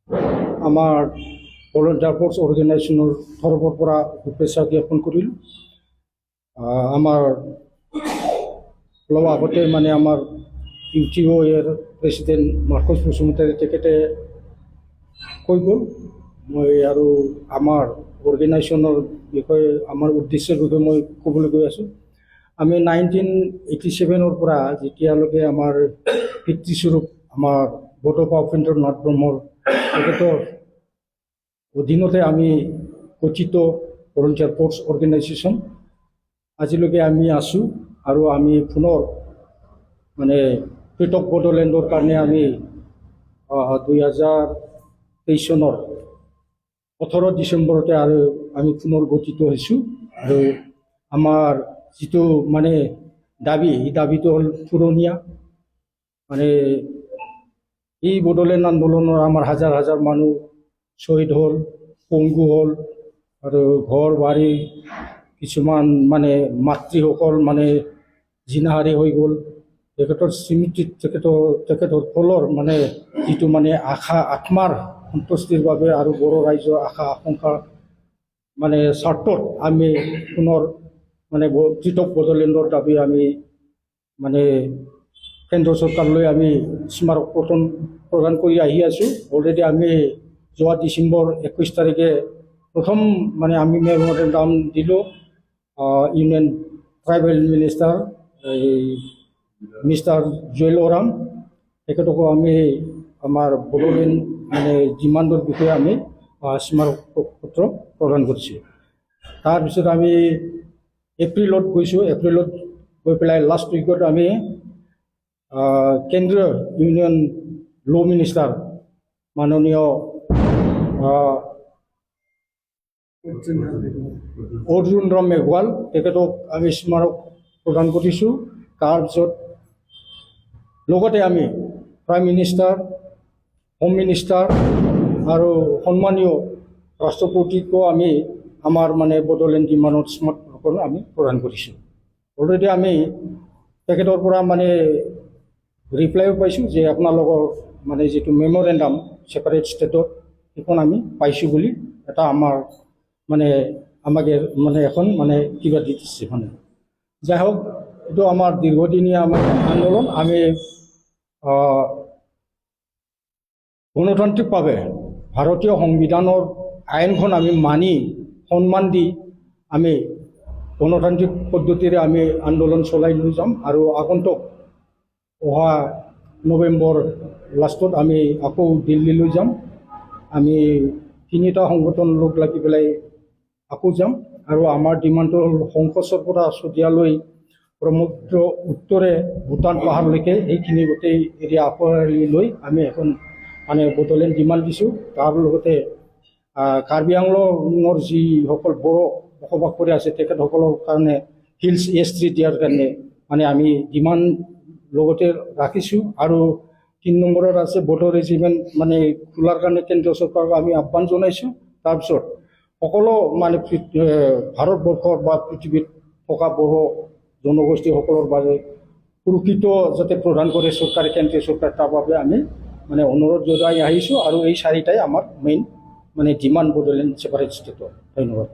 আমাৰ volunteer force অৰ্গেনাইজেশ্যনৰ তৰফৰ পৰা শুভেচ্ছা জ্ঞাপন কৰিলোঁ। আমাৰ অলপ আগতে মানে আমাৰ UTOৰ প্ৰেচিডেণ্ট মাৰ্কছ বসুমতাৰী তেখেতে কৈ গ'ল। মই আৰু আমাৰ অৰ্গেনাইজেশ্যনৰ বিষয়ে আমাৰ উদ্দেশ্যৰ বিষয়ে মই ক'বলৈ গৈ আছোঁ। আমি 1987 পৰা যেতিয়ালৈকে আমাৰ পিতৃস্বৰূপ আমাৰ বডোপা উপেন্দ্ৰনাথ ব্ৰহ্মৰ তেখেতৰ অধীনতে আমি গঠিত ভলণ্টিয়াৰ ফ'ৰ্চ অৰ্গেনাইজেশ্যন আজিলৈকে আমি আছোঁ। আৰু আমি পুনৰ মানে পৃথক বড়োলেণ্ডৰ কাৰণে আমি 2023 চনৰ 18 ডিচেম্বৰতে আৰু আমি পুনৰ গঠিত হৈছোঁ। আৰু আমাৰ যিটো মানে দাবী, এই দাবীটো হ'ল পুৰণীয়া। মানে এই বড়োলেণ্ড আন্দোলনৰ আমাৰ হাজাৰ হাজাৰ মানুহ শ্বহীদ হ'ল, পংগু হ'ল, আৰু ঘৰ বাৰী কিছুমান মানে মাতৃসকল মানে জিনাহাৰী হৈ গ'ল। তেখেতৰ স্মৃতিত তেখেতৰ ফলৰ মানে যিটো মানে আশা আত্মাৰ সন্তুষ্টিৰ বাবে আৰু বড়ো ৰাইজৰ আশা আকাংক্ষা মানে স্বাৰ্থত আমি পুনৰ মানে পৃথক বড়োলেণ্ডৰ দাবী আমি মানে কেন্দ্ৰ চৰকাৰলৈ আমি স্মাৰক পত্ৰ প্ৰদান কৰি আহি আছোঁ। অলৰেডি আমি যোৱা ডিচেম্বৰ 21 তাৰিখে প্ৰথম মানে আমি মেমৰেণ্ডাম দিলোঁ union tribal minister mister Jual Oram তেখেতকো আমি আমাৰ বড়োলেণ্ড মানে ডিমাণ্ডৰ বিষয়ে আমি স্মাৰক পত্ৰ প্ৰদান কৰিছোঁ। তাৰপিছত আমি এপ্ৰিলত গৈছোঁ। এপ্ৰিলত গৈ পেলাই লাষ্ট উইকত আমি কেন্দ্ৰীয় ইউনিয়ন ল' মিনিষ্টাৰ মাননীয় অৰ্জুন ৰাম মেঘৱাল তেখেতক আমি স্মাৰক প্ৰদান কৰিছোঁ। তাৰপিছত লগতে আমি প্ৰাইম মিনিষ্টাৰ, হোম মিনিষ্টাৰ আৰু সন্মানীয় ৰাষ্ট্ৰপতিকো আমি আমাৰ মানে বড়োলেণ্ড ডিমাণ্ডত স্মাৰক আমি প্ৰদান কৰিছোঁ। অলৰেডি আমি তেখেতৰ পৰা মানে ৰিপ্লাইও পাইছোঁ যে আপোনালোকৰ মানে যিটো মেমৰেণ্ডাম ছেপাৰেট ষ্টেটত সেইখন আমি পাইছোঁ বুলি এটা আমাৰ মানে আমাকে মানে এখন মানে কিবা দি দিছে। মানে যাই হওক, এইটো আমাৰ দীৰ্ঘদিনীয়া আমাৰ আন্দোলন। আমি গণতান্ত্ৰিকভাৱে ভাৰতীয় সংবিধানৰ আইনখন আমি মানি সন্মান দি আমি গণতান্ত্ৰিক পদ্ধতিৰে আমি আন্দোলন চলাই লৈ যাম। আৰু আগন্তুক অহা নৱেম্বৰ লাষ্টত আমি আকৌ দিল্লীলৈ যাম। আমি 3টা সংগঠন লগ লাগি পেলাই আকৌ যাম। আৰু আমাৰ ডিমাণ্ডটো হ'ল সংকোচৰ পৰা চতিয়ালৈ ব্ৰহ্মপুত্ৰ উত্তৰে ভূটান পাহাৰলৈকে এইখিনি গোটেই এৰিয়া আঁকোৱালি লৈ আমি এখন মানে বড়োলেণ্ড ডিমাণ্ড দিছোঁ। তাৰ লগতে কাৰ্বি আংলঙৰ যিসকল বড়ো বসবাস কৰি আছে তেখেতসকলৰ কাৰণে হিলছ EST দিয়াৰ কাৰণে মানে আমি ডিমাণ্ড লগতে ৰাখিছোঁ। আৰু 3 নম্বৰত আছে বড়ো ৰেজিমেণ্ট মানে খোলাৰ কাৰণে কেন্দ্ৰীয় চৰকাৰক আমি আহ্বান জনাইছোঁ। তাৰপিছত সকলো মানে ভাৰতবৰ্ষৰ বা পৃথিৱীত থকা বড়ো জনগোষ্ঠীসকলৰ বাবে সুৰক্ষিত যাতে প্ৰদান কৰে চৰকাৰে, কেন্দ্ৰীয় চৰকাৰ, তাৰ বাবে আমি মানে অনুৰোধ জনাই আহিছোঁ। আৰু এই 4টাই আমাৰ মেইন মানে ডিমাণ্ড বড়োলেণ্ড ছেপাৰেট ষ্টেটৰ। ধন্যবাদ।